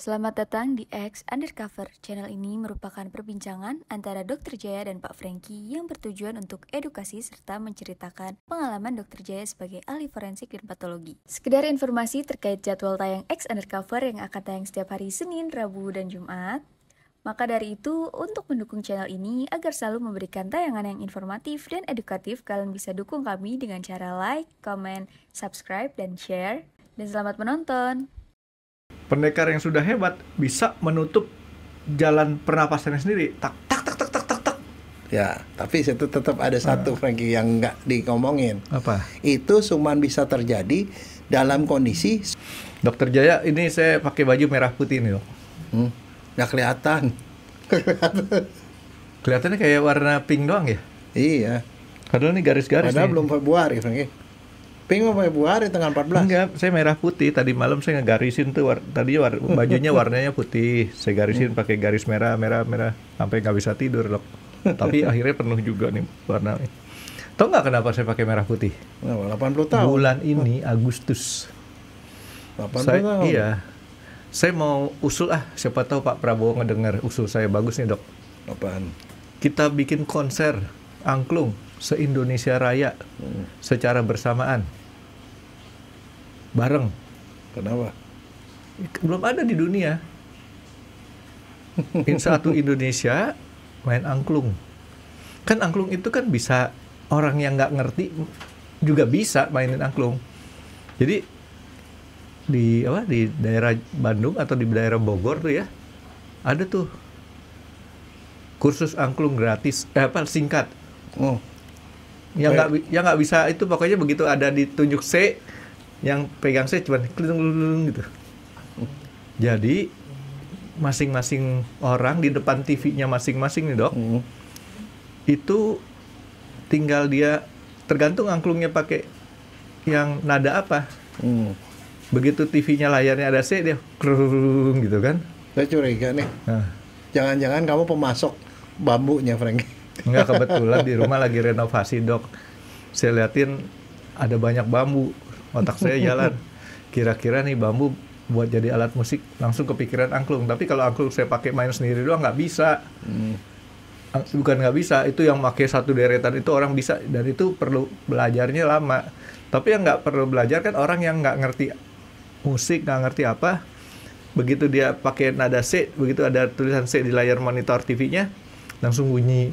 Selamat datang di X Undercover. Channel ini merupakan perbincangan antara Dr. Jaya dan Pak Franky yang bertujuan untuk edukasi serta menceritakan pengalaman Dr. Jaya sebagai ahli forensik dan patologi. Sekedar informasi terkait jadwal tayang X Undercover yang akan tayang setiap hari Senin, Rabu, dan Jumat. Maka dari itu, untuk mendukung channel ini agar selalu memberikan tayangan yang informatif dan edukatif, kalian bisa dukung kami dengan cara like, comment, subscribe, dan share. Dan selamat menonton! Pendekar yang sudah hebat bisa menutup jalan pernapasannya sendiri. Tak tak tak tak tak tak tak. Ya, tapi itu tetap ada satu Franky yang nggak dikomongin. Apa? Itu cuman bisa terjadi dalam kondisi Dokter Jaya, ini saya pakai baju merah putih nih, dok. nggak kelihatan. Kelihatannya kayak warna pink doang ya? Iya. Padahal ini garis-garis Padahal nih. belum Februari, Franky. Pink mau Februari tanggal 14. Enggak, saya merah putih. Tadi malam saya ngegarisin tuh, bajunya warnanya putih. Saya garisin pakai garis merah, sampai nggak bisa tidur, dok. Tapi akhirnya penuh juga nih warnanya. Tahu nggak kenapa saya pakai merah putih? 80 tahun. Bulan ini Agustus. 80 Saya, tahun. iya. Saya mau usul siapa tahu Pak Prabowo ngedengar usul saya bagus nih, dok. Apaan? Kita bikin konser angklung se-Indonesia Raya secara bersamaan. Bareng. Kenapa? Belum ada di dunia. Satu Indonesia main angklung. Kan angklung itu kan bisa orang yang nggak ngerti juga bisa mainin angklung. Jadi di daerah Bandung atau di daerah Bogor tuh ya ada tuh kursus angklung gratis singkat. Yang nggak bisa itu pokoknya begitu ada ditunjuk C, yang pegang C cuma kling gitu. Jadi masing-masing orang di depan TV-nya masing-masing nih, dok. Itu tinggal dia tergantung angklungnya pakai yang nada apa. Begitu TV-nya layarnya ada C, dia krung gitu kan. Saya curiga nih. Jangan-jangan kamu pemasok bambunya, Franky. Enggak, kebetulan di rumah lagi renovasi, dok. Saya liatin ada banyak bambu. Otak saya jalan. Kira-kira nih bambu buat jadi alat musik, langsung kepikiran angklung. Tapi kalau angklung saya pakai main sendiri doang nggak bisa. Bukan nggak bisa, itu yang pakai satu deretan itu orang bisa. Dan itu perlu belajarnya lama. Tapi yang nggak perlu belajar kan orang yang nggak ngerti musik, nggak ngerti apa. Begitu dia pakai nada C, begitu ada tulisan C di layar monitor TV-nya, langsung bunyi.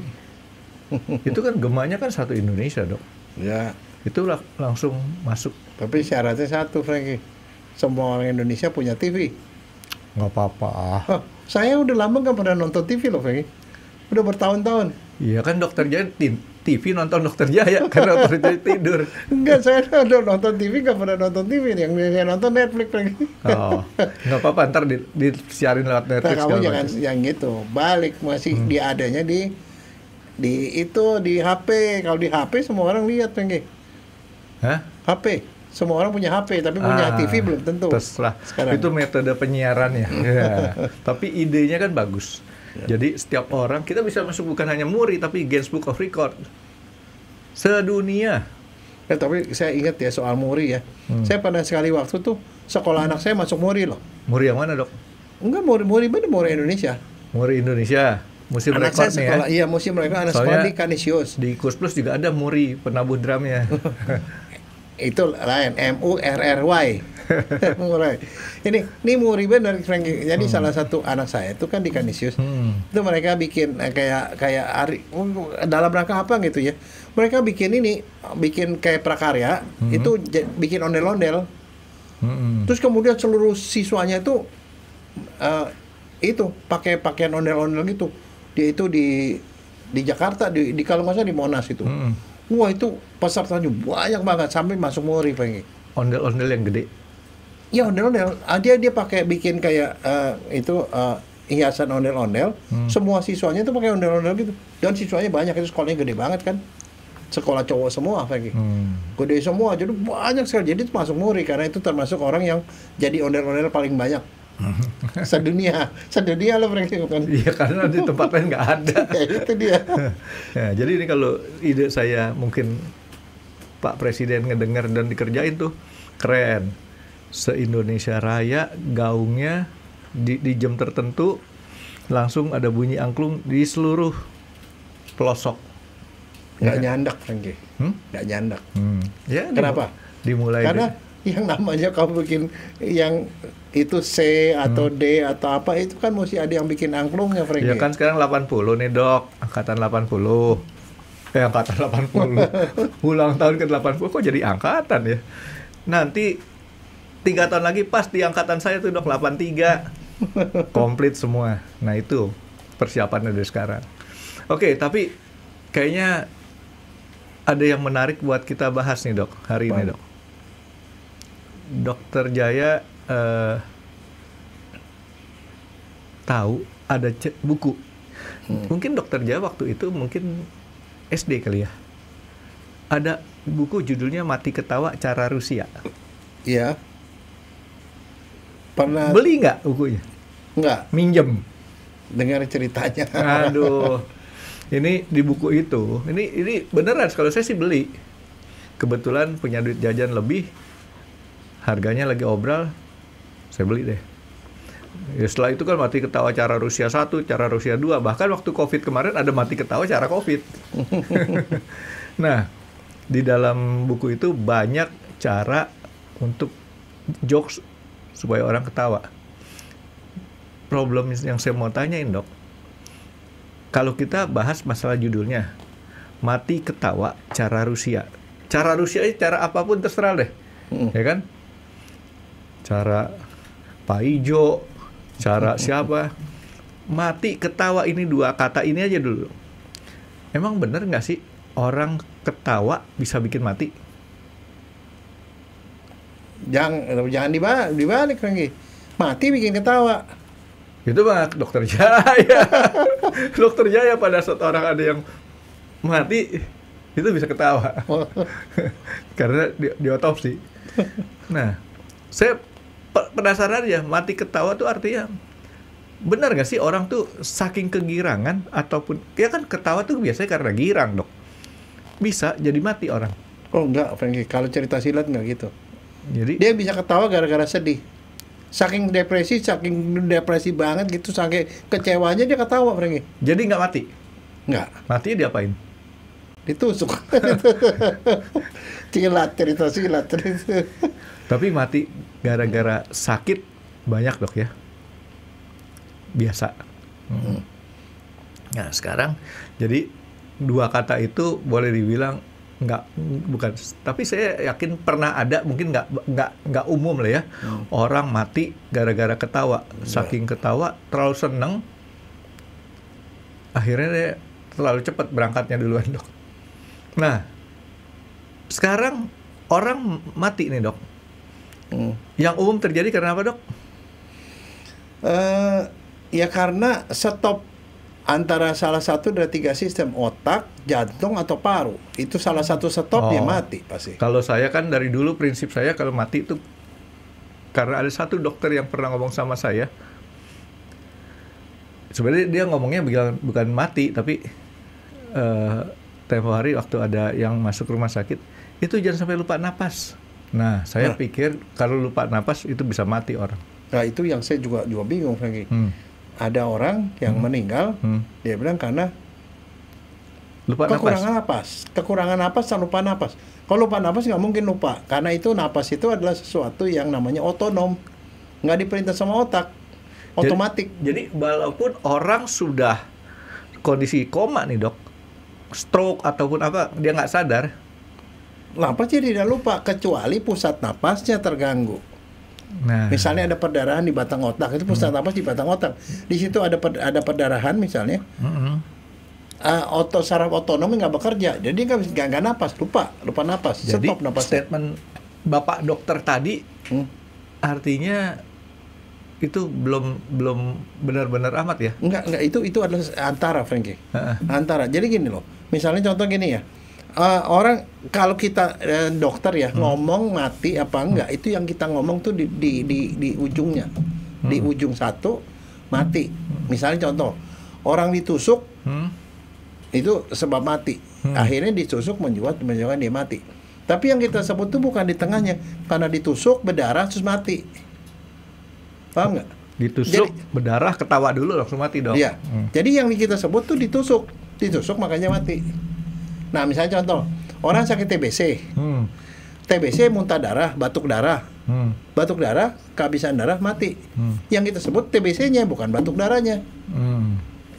Itu kan gemanya kan satu Indonesia, dok. Ya. Itu langsung masuk. Tapi syaratnya satu, Franky. Semua orang Indonesia punya TV. Nggak apa-apa. Saya udah lama nggak pernah nonton TV loh, Franky. Udah bertahun-tahun. Iya kan Dokter Jaya TV nonton Dokter Jaya karena Dokter Jaya tidur. Enggak, saya udah nonton TV, nggak pernah nonton TV. Yang saya nonton Netflix, Franky. Oh, nggak apa-apa, ntar disiarin lewat Netflix. Nah, kamu jangan yang gitu. Balik masih dia adanya di HP. Kalau di HP semua orang lihat, Franky. Hah? HP. Semua orang punya HP, tapi punya TV belum tentu. Terserah. Sekarang. Itu metode penyiarannya. Ya. Tapi idenya kan bagus. Jadi setiap orang, kita bisa masuk bukan hanya MURI, tapi Guinness Book of Record. Sedunia. Tapi saya ingat ya soal MURI ya. Saya pernah sekali waktu tuh, sekolah anak saya masuk MURI loh. MURI yang mana, dok? Enggak, MURI Indonesia. MURI Indonesia. Museum Anak Rekord saya nih ya. sekolah, iya museum mereka anak sekolah di Kanisius. Di Kus Plus juga ada MURI, penabuh drumnya. Itu lain, MURRY. Ini MURI benar, Franky. Jadi salah satu anak saya itu kan di Kanisius. Itu mereka bikin kayak dalam rangka apa gitu ya. Mereka bikin kayak prakarya, itu bikin ondel-ondel. Terus kemudian seluruh siswanya itu pakai pakaian ondel-ondel gitu. Dia itu di Jakarta, di kalau nggak salah di Monas itu. Wah, itu pesertanya banyak banget sampai masuk MURI, Franky. Ondel-ondel yang gede. Ya, ondel-ondel. Dia pakai bikin kayak hiasan ondel-ondel. Semua siswanya itu pakai ondel-ondel gitu. Dan siswanya banyak, itu sekolahnya gede banget kan. Sekolah cowok semua, Franky. Gede semua, jadi banyak sekali. Jadi itu masuk MURI karena itu termasuk orang yang jadi ondel-ondel paling banyak. Sedunia loh, Franky. Iya, karena di tempat lain nggak ada. Ya, itu dia. Ya, jadi ini kalau ide saya mungkin Pak Presiden ngedengar dan dikerjain tuh keren. Se-Indonesia Raya gaungnya di jam tertentu langsung ada bunyi angklung di seluruh pelosok. Nggak nyandak, Frankie. Nggak nyandak. Ya, Kenapa? Dimulai Karena yang namanya kamu bikin yang itu C atau D atau apa itu kan mesti ada yang bikin angklungnya, Frankie. Ya kan sekarang 80 nih dok, angkatan 80. Angkatan 80. Ulang tahun ke 80 kok jadi angkatan ya. Nanti 3 tahun lagi pas di angkatan saya tuh dok 83. Komplit semua. Nah itu persiapannya dari sekarang. Oke, tapi kayaknya ada yang menarik buat kita bahas nih dok, hari ini dok. Dokter Jaya tahu ada buku. Mungkin Dokter Jaya waktu itu mungkin SD kali ya. Ada buku judulnya Mati Ketawa Cara Rusia. Iya. Pernah beli nggak bukunya? Nggak. Minjem. Dengar ceritanya. Aduh. Ini di buku itu, ini beneran kalau saya sih beli. Kebetulan punya duit jajan lebih. Harganya lagi obral, saya beli deh. Ya, setelah itu kan Mati Ketawa Cara Rusia 1, Cara Rusia 2. Bahkan waktu COVID kemarin ada Mati Ketawa Cara COVID. Nah, di dalam buku itu banyak cara untuk jokes supaya orang ketawa. Problem yang saya mau tanyain dok, kalau kita bahas masalah judulnya Mati Ketawa Cara Rusia. Cara Rusia itu cara apapun terserah deh. Ya kan? Cara Pak Ijo, cara siapa? Mati ketawa, ini 2 kata ini aja dulu. Emang bener nggak sih orang ketawa bisa bikin mati? Jangan dibalik lagi. Mati bikin ketawa. Itu mah Dokter Jaya. Dokter Jaya pada saat orang ada yang mati itu bisa ketawa. Karena di otopsi. Nah, saya penasaran ya, mati ketawa tuh artinya benar nggak sih orang tuh saking kegirangan ataupun ya kan ketawa tuh biasanya karena girang dok, bisa jadi mati orang. Oh enggak, Frankie. Kalau cerita silat nggak gitu. Jadi dia bisa ketawa gara-gara sedih. Saking depresi banget gitu, saking kecewanya dia ketawa, Frankie. Jadi nggak mati? Nggak. Mati diapain? Ditusuk. cerita silat. Tapi mati gara-gara sakit banyak dok ya. Biasa. Nah sekarang jadi 2 kata itu boleh dibilang bukan, tapi saya yakin pernah ada, mungkin nggak umum lah ya. Orang mati gara-gara ketawa. Saking ketawa terlalu seneng, akhirnya dia terlalu cepat berangkatnya duluan dok. Nah sekarang orang mati nih dok. Yang umum terjadi karena apa dok? Ya karena stop antara salah satu dari 3 sistem, otak, jantung, atau paru. Itu salah satu stop, dia mati pasti. Kalau saya kan dari dulu prinsip saya kalau mati itu, karena ada satu dokter yang pernah ngomong sama saya. Sebenarnya dia ngomongnya bukan mati, tapi tempo hari waktu ada yang masuk rumah sakit, itu jangan sampai lupa napas. Nah, saya pikir kalau lupa napas itu bisa mati orang. Nah, itu yang saya juga bingung, Frankie. Ada orang yang meninggal, dia bilang karena kekurangan napas dan lupa napas. Kalau lupa napas nggak mungkin lupa, karena itu napas itu adalah sesuatu yang namanya otonom, nggak diperintah sama otak, otomatik. Jadi walaupun orang sudah kondisi koma nih dok, stroke ataupun apa, dia nggak sadar, napas dia tidak lupa, kecuali pusat napasnya terganggu. Nah. Misalnya ada perdarahan di batang otak, itu pusat napas di batang otak. Di situ ada perdarahan misalnya. Saraf otonom nggak bekerja, jadi nggak napas, lupa napas. Jadi stop napas. Statement Bapak dokter tadi artinya itu belum benar-benar amat ya? Enggak, itu adalah antara, Frankie. Antara. Jadi gini loh. Misalnya contoh gini ya. Orang kalau kita dokter ya ngomong mati apa enggak, itu yang kita ngomong tuh di ujungnya. Di ujung satu mati. Misalnya contoh, orang ditusuk itu sebab mati. Akhirnya ditusuk menyebabkan dia mati. Tapi yang kita sebut tuh bukan di tengahnya, karena ditusuk berdarah terus mati. Paham nggak? Ditusuk, berdarah, ketawa dulu langsung mati dong. Iya. Jadi yang kita sebut tuh ditusuk makanya mati. Nah misalnya contoh, orang sakit TBC, TBC muntah darah, batuk darah, kehabisan darah, mati. Yang kita sebut TBC-nya bukan batuk darahnya.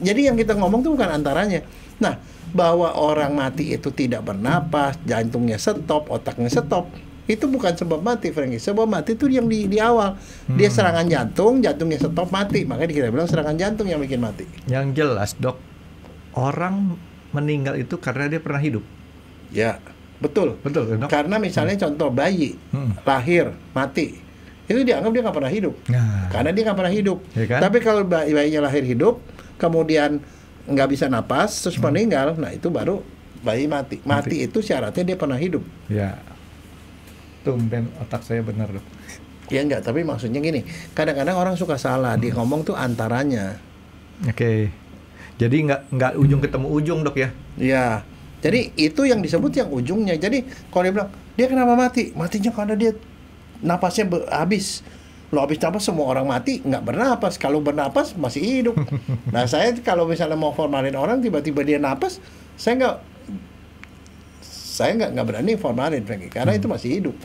Jadi yang kita ngomong tuh bukan antaranya. Nah, bahwa orang mati itu tidak bernapas, jantungnya stop, otaknya stop, itu bukan sebab mati, Frankie. Sebab mati itu yang di awal. Dia serangan jantung, jantungnya stop, mati. Makanya kita bilang serangan jantung yang bikin mati. Yang jelas, Dok, orang meninggal itu karena dia pernah hidup. Ya, betul. Betul, Dok. Karena misalnya contoh bayi lahir, mati. Itu dianggap dia nggak pernah hidup. Karena dia nggak pernah hidup. Ya kan? Tapi kalau bayinya lahir hidup, kemudian nggak bisa napas, terus meninggal, nah itu baru bayi mati. Mati itu syaratnya dia pernah hidup. Ya. Tumben otak saya benar, Dok. Ya enggak, tapi maksudnya gini, kadang-kadang orang suka salah, dia ngomong tuh antaranya. Oke. Jadi nggak ujung ketemu ujung, Dok, ya? Iya. Jadi itu yang disebut yang ujungnya. Jadi kalau dia bilang, dia kenapa mati? Matinya karena dia napasnya habis. Lo habis napas, semua orang mati, nggak bernapas. Kalau bernapas, masih hidup. Nah, saya kalau misalnya mau formalin orang, tiba-tiba dia napas, saya nggak berani formalin, Frankie, karena itu masih hidup.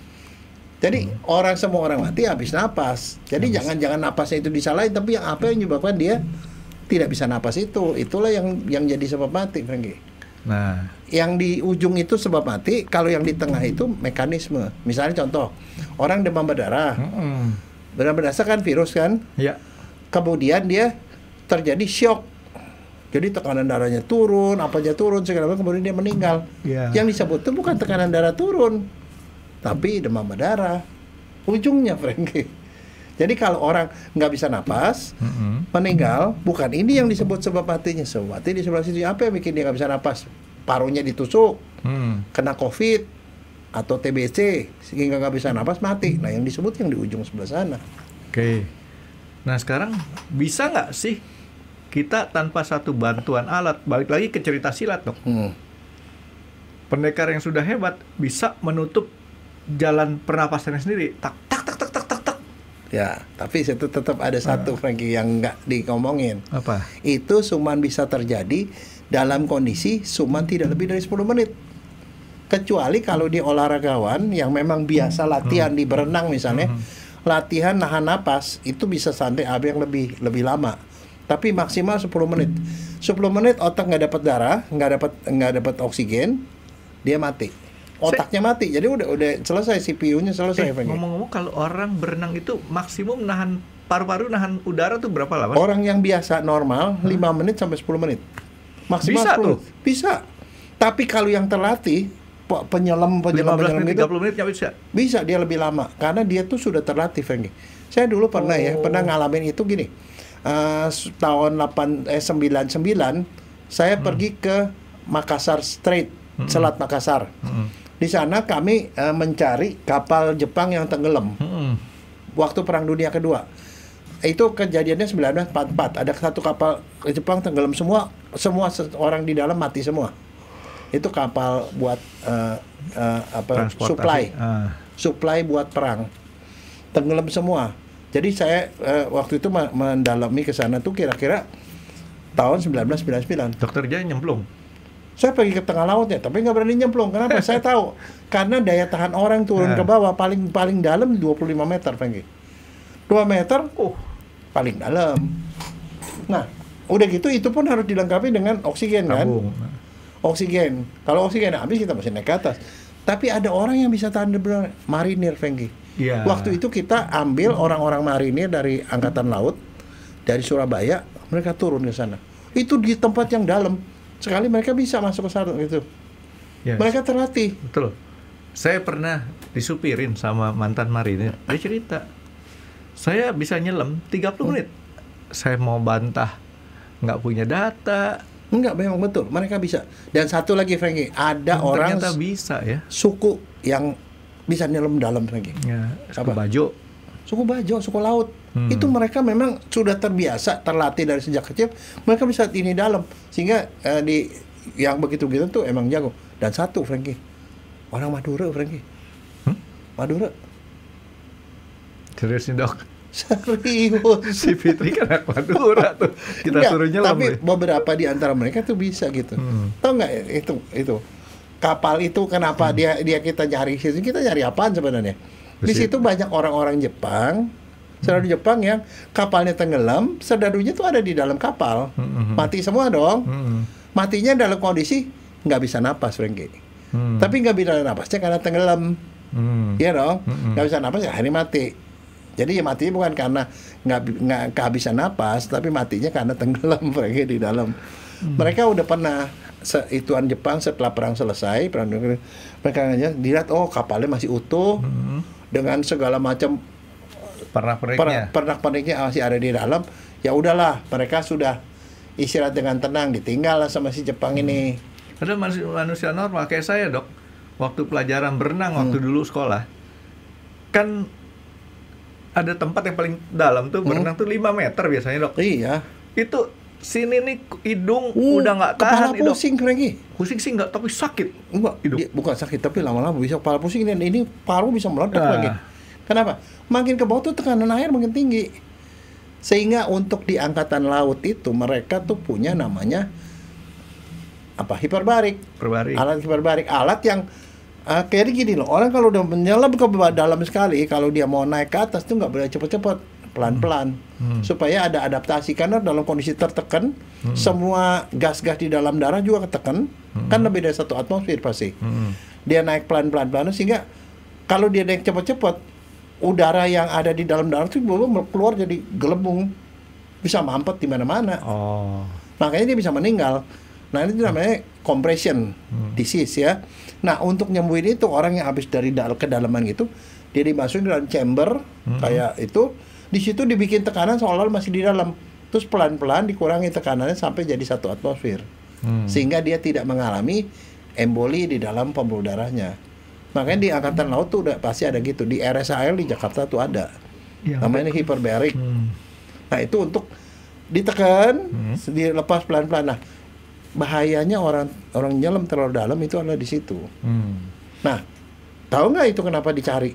Jadi semua orang mati habis napas. Jadi jangan napasnya itu disalahin, tapi apa yang menyebabkan dia tidak bisa napas itulah yang jadi sebab mati, Frankie. Nah, yang di ujung itu sebab mati, kalau yang di tengah itu mekanisme. Misalnya contoh, orang demam berdarah. Demam berdarah kan virus kan? ya. Kemudian dia terjadi shock. Jadi tekanan darahnya turun, apanya turun, segala macam, kemudian dia meninggal. Ya. Yang disebut itu bukan tekanan darah turun, tapi demam berdarah. Ujungnya, Frankie. Jadi kalau orang nggak bisa napas, meninggal, bukan ini yang disebut sebab matinya. Sebab mati di sebelah situ. Apa yang bikin dia nggak bisa napas? Parunya ditusuk, kena COVID, atau TBC, sehingga nggak bisa napas, mati. Nah yang disebut yang di ujung sebelah sana. Oke. Nah sekarang bisa nggak sih kita tanpa satu bantuan alat, balik lagi ke cerita silat, Dok, pendekar yang sudah hebat bisa menutup jalan pernapasannya sendiri, tak tak tak tak tak tak tak. Ya, tapi itu tetap ada satu, Frankie, yang nggak dikomongin. Apa? Itu cuman bisa terjadi dalam kondisi cuman tidak lebih dari 10 menit. Kecuali kalau dia olahragawan yang memang biasa latihan di berenang misalnya, latihan nahan napas, itu bisa sampai yang lebih lama. Tapi maksimal 10 menit. 10 menit otak nggak dapat darah, nggak dapat oksigen, dia mati. Otaknya mati. Jadi udah selesai, CPU-nya selesai. Ngomong-ngomong, kalau orang berenang itu maksimum nahan paru-paru, nahan udara tuh berapa lama? Orang yang biasa normal 5 menit sampai 10 menit. Maksimal bisa 10 tuh. Bisa. Tapi kalau yang terlatih penyelam 15 menit, itu 30 menit nggak bisa. Bisa dia lebih lama karena dia tuh sudah terlatih, Frankie. Saya dulu pernah ngalamin itu gini. Tahun 99 saya pergi ke Makassar Strait, Selat Makassar. Di sana kami mencari kapal Jepang yang tenggelam waktu Perang Dunia Kedua. Itu kejadiannya 1944. Ada satu kapal Jepang tenggelam, semua orang di dalam mati semua. Itu kapal buat supply buat perang, tenggelam semua. Jadi saya waktu itu mendalami ke sana tuh kira-kira tahun 1999. Dokter Jaya nyemplung. Saya pergi ke tengah lautnya, tapi nggak berani nyemplung. Kenapa? Saya tahu karena daya tahan orang turun ke bawah paling dalam 25 meter, Frankie. 2 meter, paling dalam. Nah, udah gitu itu pun harus dilengkapi dengan oksigen kan? Oksigen. Kalau oksigen habis kita masih naik ke atas. Tapi ada orang yang bisa tahan benar, marinir, Frankie. Yeah. Waktu itu kita ambil orang-orang marinir dari Angkatan Laut, dari Surabaya, mereka turun ke sana. Itu di tempat yang dalam. Sekali mereka bisa masuk ke sana gitu. Yes. Mereka terlatih. Betul. Saya pernah disupirin sama mantan marinir. Dia cerita, saya bisa nyelam 30 menit. Saya mau bantah, nggak punya data. Enggak, memang betul. Mereka bisa. Dan satu lagi, Frankie, ada orang ternyata bisa ya. Suku yang bisa nyelam dalam, Frankie. Ya, suku Bajo. Suku Bajo, suku laut. Itu mereka memang sudah terbiasa, terlatih dari sejak kecil. Mereka bisa ini dalam. Sehingga di yang begitu-begitu tuh emang jago. Dan satu, Frankie, orang Madura, Frankie. Madura. Serius nih, Dok? Serius. Si Fitri kan anak Madura tuh. Kita Enggak, suruh nyelam. tapi nih. beberapa di antara mereka tuh bisa gitu. Tahu nggak itu kapal itu kenapa dia kita nyari situ? Kita nyari apaan sebenarnya? Di Besi. situ banyak orang-orang Jepang, serdadu Jepang yang kapalnya tenggelam, serdadunya tuh ada di dalam kapal, mati semua dong. Matinya dalam kondisi nggak bisa napas, Frankie. Tapi nggak bisa napasnya karena tenggelam, iya dong. Nggak bisa napas ya akhirnya mati. Jadi ya matinya bukan karena nggak kehabisan napas, tapi matinya karena tenggelam mereka di dalam. Mereka udah pernah ituan Jepang setelah perang selesai, mereka hanya dilihat kapalnya masih utuh dengan segala macam pernak-perniknya masih ada di dalam. Ya udahlah, mereka sudah istirahat dengan tenang, ditinggal lah sama si Jepang ini. Ada manusia normal kayak saya, Dok. Waktu pelajaran berenang waktu dulu sekolah, kan ada tempat yang paling dalam tuh berenang tuh 5 meter biasanya, Dok. Iya. Itu sini nih hidung udah nggak tahan, kepala pusing lagi. Pusing sih nggak, tapi sakit. Enggak, bukan sakit tapi lama-lama bisa kepala pusing dan ini paru bisa meledak lagi. Kenapa? Makin ke bawah tuh tekanan air makin tinggi. Sehingga untuk di angkatan laut itu mereka tuh punya namanya hiperbarik. Alat hiperbarik, alat yang kayak gini loh, orang kalau udah menyelam ke dalam sekali, kalau dia mau naik ke atas tuh nggak boleh cepet-cepet, pelan-pelan, supaya ada adaptasi. Karena dalam kondisi tertekan, semua gas-gas di dalam darah juga ketekan, kan lebih dari 1 atmosfer pasti. Dia naik pelan-pelan, sehingga kalau dia naik cepet-cepet, udara yang ada di dalam darah itu keluar jadi gelembung, bisa mampet di mana-mana. Makanya dia bisa meninggal. Nah ini namanya compression disease ya. Nah untuk nyembuhin itu orang yang habis dari kedalaman gitu, dia dimasukin dalam chamber kayak itu, di situ dibikin tekanan seolah-olah masih di dalam, terus pelan-pelan dikurangi tekanannya sampai jadi 1 atmosfer, sehingga dia tidak mengalami emboli di dalam pembuluh darahnya. Makanya di angkatan laut tuh udah pasti ada gitu, di RSAL di Jakarta tuh ada, namanya hiperbarik. Nah itu untuk ditekan, dilepas pelan-pelan. Nah bahayanya orang nyelam terlalu dalam itu adalah di situ. Nah, tahu nggak itu kenapa dicari?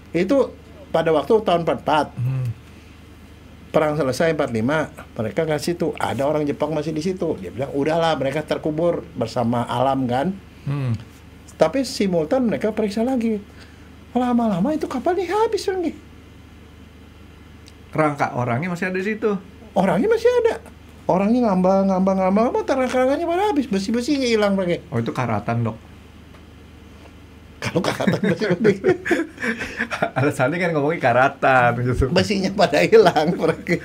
Itu pada waktu tahun 44, perang selesai 45, mereka nggak situ. Ada orang Jepang masih di situ. Dia bilang, udahlah mereka terkubur bersama alam kan. Tapi simultan mereka periksa lagi. Lama-lama itu kapalnya habis lagi. Rangka orangnya masih ada di situ. Orangnya masih ada. Orangnya ngambang, terang-terangannya pada habis, besi-besinya hilang pakai. Oh itu karatan, Dok. Kalau karatan besi-besi. Alasannya kan ngomongin karatan gitu. Besinya pada hilang mereka.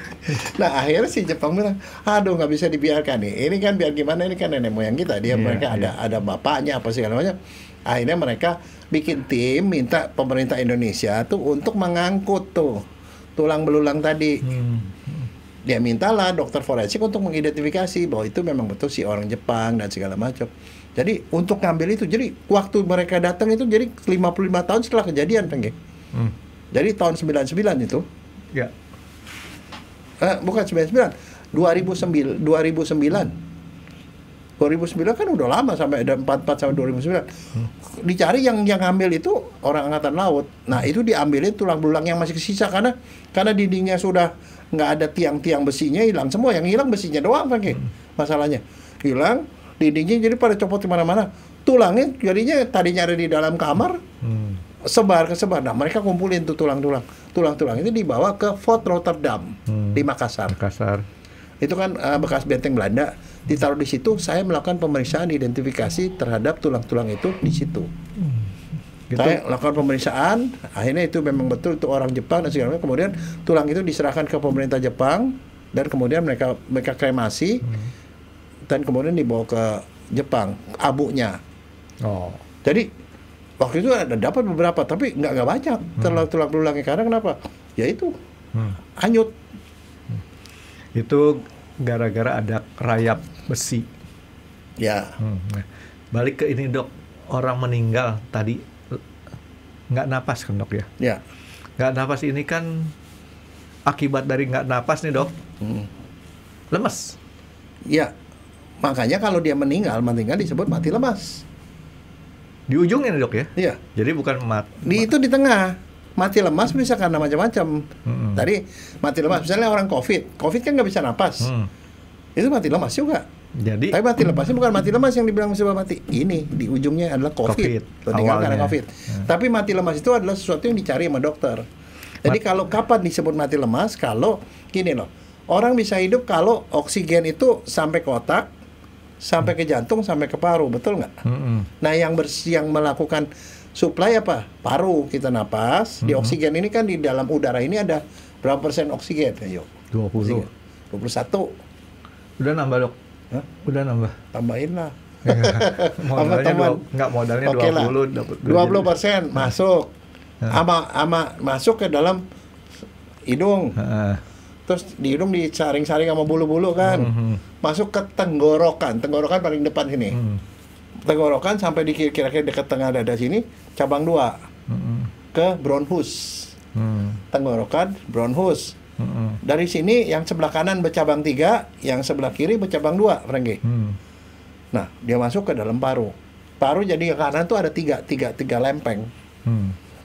Nah akhirnya si Jepang bilang, aduh nggak bisa dibiarkan nih. Ini kan biar gimana, ini kan nenek moyang kita. Mereka ada bapaknya apa segala macam. Akhirnya mereka bikin tim, minta pemerintah Indonesia tuh untuk mengangkut tuh tulang belulang tadi. Dia mintalah dokter forensik untuk mengidentifikasi bahwa itu memang betul si orang Jepang dan segala macam. Jadi untuk ngambil itu, jadi waktu mereka datang itu jadi 55 tahun setelah kejadian, Pengge. Jadi tahun 99 itu. Ya. Bukan 99, 2009. 2009 kan udah lama, sampai ada 44 sampai 2009. Dicari yang ngambil itu orang angkatan laut. Nah, itu diambilin tulang belulang yang masih sisa karena dindingnya sudah nggak ada tiang-tiang besinya, hilang semua. Yang hilang besinya doang kan, masalahnya hilang, dindingnya jadi pada copot kemana-mana. Tulangnya jadinya tadinya ada di dalam kamar, sebar. Nah mereka kumpulin tuh tulang itu dibawa ke Fort Rotterdam di Makassar. Itu kan bekas benteng Belanda, ditaruh di situ. Saya melakukan pemeriksaan identifikasi terhadap tulang-tulang itu di situ. Gitu. Saya lakukan pemeriksaan, akhirnya itu memang betul itu orang Jepang dan segala macam. Kemudian tulang itu diserahkan ke pemerintah Jepang dan kemudian mereka kremasi dan kemudian dibawa ke Jepang abunya. Jadi waktu itu ada dapat beberapa tapi nggak banyak tulang belulangnya. Karena kenapa? Ya itu hanyut. Itu gara-gara ada rayap besi. Ya. Balik ke ini, Dok, orang meninggal tadi nggak napas kan, Dok ya? Ya. Nggak napas ini kan akibat dari nggak napas nih, Dok. Lemes. Ya. Makanya kalau dia meninggal disebut mati lemas. Di ujungnya nih, Dok ya? Iya. Jadi bukan itu di tengah. Mati lemas bisa karena macam-macam. Tadi mati lemas, misalnya orang COVID kan nggak bisa napas, itu mati lemas juga. Jadi Tapi mati lemasnya bukan mati lemas yang dibilang sebab mati. Ini di ujungnya adalah COVID. Meninggal karena COVID. Tapi mati lemas itu adalah sesuatu yang dicari sama dokter. Jadi kalau kapan disebut mati lemas? Kalau gini loh, orang bisa hidup kalau oksigen itu sampai ke otak, sampai ke jantung, sampai ke paru, betul nggak? Nah, yang melakukan supply apa? Paru, kita napas. Di oksigen ini kan di dalam udara ini ada berapa persen oksigen? Ayo. 20. 21. Udah nambah, Dok? Hah? Udah nambah. Tambahin lah. Modalnya enggak, modalnya Oke 20 dapat 20% masuk. Masuk ke dalam hidung. Terus di hidung disaring-saring sama bulu-bulu kan. Masuk ke tenggorokan. Tenggorokan paling depan sini. Tenggorokan sampai di kira-kira dekat tengah dada sini, cabang 2 ke bronchus. Tenggorokan, bronchus. Dari sini yang sebelah kanan bercabang 3, yang sebelah kiri bercabang 2, Franky. Nah, dia masuk ke dalam paru. Paru jadi ke kanan tuh ada tiga lempeng.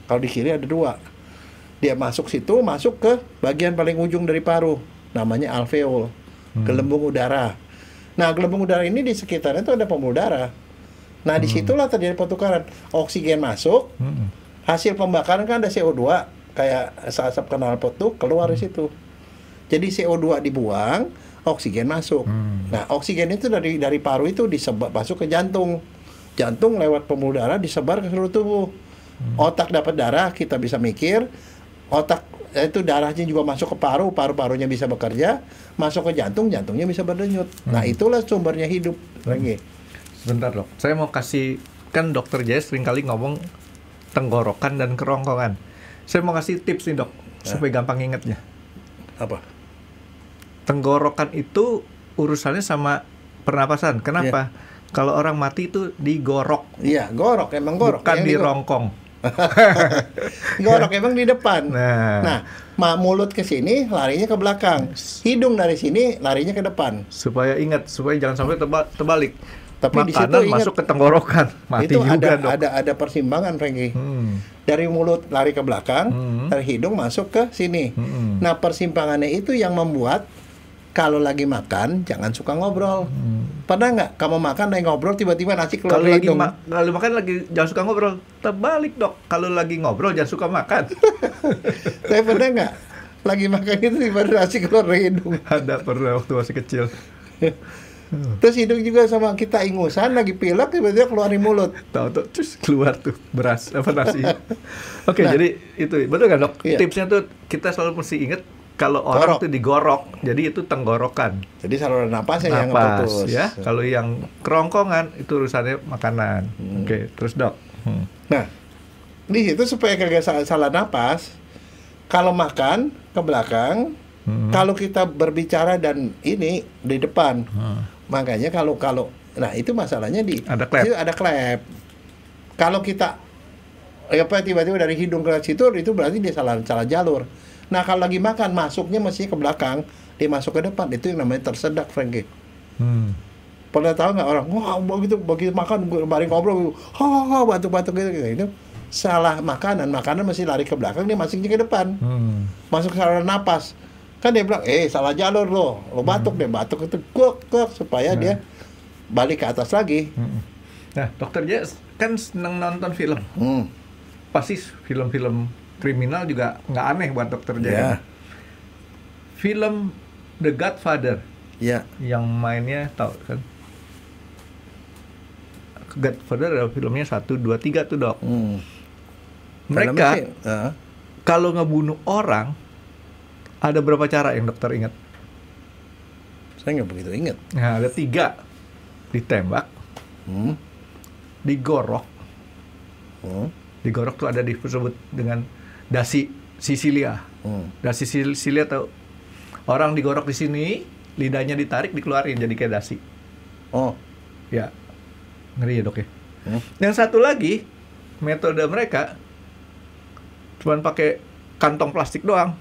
Kalau di kiri ada 2. Dia masuk situ, masuk ke bagian paling ujung dari paru, namanya alveol, gelembung udara. Nah, gelembung udara ini di sekitarnya itu ada pembuluh darah. Nah, disitulah terjadi pertukaran. Oksigen masuk, hasil pembakaran kan ada CO2, kayak asap knalpot tuh keluar di situ. Jadi CO2 dibuang, oksigen masuk. Nah, oksigen itu dari paru itu masuk ke jantung. Jantung lewat pembuluh darah disebar ke seluruh tubuh. Otak dapat darah, kita bisa mikir. Otak itu darahnya juga masuk ke paru, paru-parunya bisa bekerja, masuk ke jantung, jantungnya bisa berdenyut. Nah, itulah sumbernya hidup. Lagi. Sebentar, Dok. Saya mau kasih, kan Dokter Jaya sering kali ngomong tenggorokan dan kerongkongan. Saya mau kasih tips nih, Dok, supaya gampang ingetnya. Apa? Tenggorokan itu urusannya sama pernapasan. Kenapa? Kalau orang mati itu digorok. Iya, gorok, emang gorok. Bukan dirongkong. Gorok emang di depan. Nah, mulut ke sini, larinya ke belakang. Hidung dari sini, larinya ke depan. Supaya ingat, supaya jangan sampai terbalik. Tapi di situ makanan ingat, masuk ke tenggorokan, mati itu juga, Dok. ada persimbangan, Franky. Dari mulut lari ke belakang, dari hidung masuk ke sini. Nah, persimpangannya itu yang membuat kalau lagi makan jangan suka ngobrol. Pernah nggak kamu makan lagi ngobrol tiba-tiba nasi keluar dari hidung? Kalau makan lagi jangan suka ngobrol. Terbalik, Dok. Kalau lagi ngobrol jangan suka makan. Saya pernah nggak lagi makan itu tiba-tiba nasi keluar dari hidung? Ada, pernah waktu masih kecil. Terus hidung juga sama kita ingusan lagi pilek tiba-tiba keluar di mulut. Tahu terus keluar tuh beras apa nasi. Oke, jadi itu betul kan, Dok? Iya. Tipsnya tuh kita selalu mesti ingat kalau orang tuh digorok, jadi itu tenggorokan. Jadi saluran napasnya yang Napas, putus. ya. Kalau yang kerongkongan itu urusannya makanan. Oke, terus, Dok. Nah, di situ supaya kagak salah napas, kalau makan ke belakang, kalau kita berbicara dan ini di depan. Makanya kalau nah itu masalahnya Ada klep. situ ada klep. Kalau kita tiba-tiba dari hidung ke situ, itu berarti dia salah jalur. Nah, kalau lagi makan masuknya mesti ke belakang, dia masuk ke depan, itu yang namanya tersedak, Franky. Pernah tahu nggak orang, wah begitu makan bareng ngobrol, batuk-batuk gitu, itu salah makanan mesti lari ke belakang, dia masuknya ke depan, masuk ke saluran napas. Kan dia bilang, salah jalur lo batuk, dia batuk itu gok supaya dia balik ke atas lagi. Nah, Dokter Jaya kan seneng nonton film. Pasti film-film kriminal juga nggak aneh buat Dokter Jaya. Film The Godfather. Yang mainnya tahu kan? Godfather adalah filmnya 1, 2, 3 tuh, Dok. Mereka kalau ngebunuh orang ada berapa cara yang dokter ingat? Saya nggak begitu ingat. Nah, ada 3. Ditembak, digorok. Digorok tuh ada disebut dengan dasi Sisilia. Dasi Sisilia tahu? Orang digorok di sini, lidahnya ditarik, dikeluarin jadi kayak dasi. Ya, ngeri ya, Dok ya. Yang satu lagi, metode mereka cuman pakai kantong plastik doang.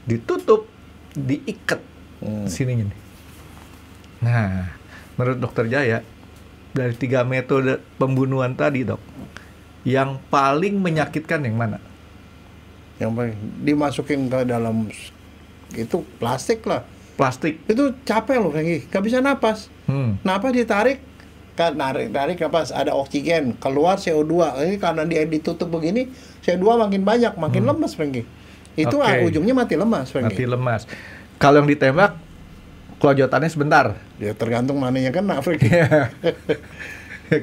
Ditutup, diikat sininya nih. Nah, menurut Dokter Jaya, dari 3 metode pembunuhan tadi, Dok, yang paling menyakitkan yang mana? Yang paling dimasukin ke dalam itu plastik lah. Plastik. Itu capek loh Franky, nggak bisa napas. Napas ditarik, kan tarik napas ada oksigen, keluar CO2. Ini karena dia ditutup begini, CO2 makin banyak, makin lemas Franky. Itu ujungnya mati lemas Franky. Mati lemas. Kalau yang ditembak kelojotannya sebentar. Ya tergantung mananya kena Franky.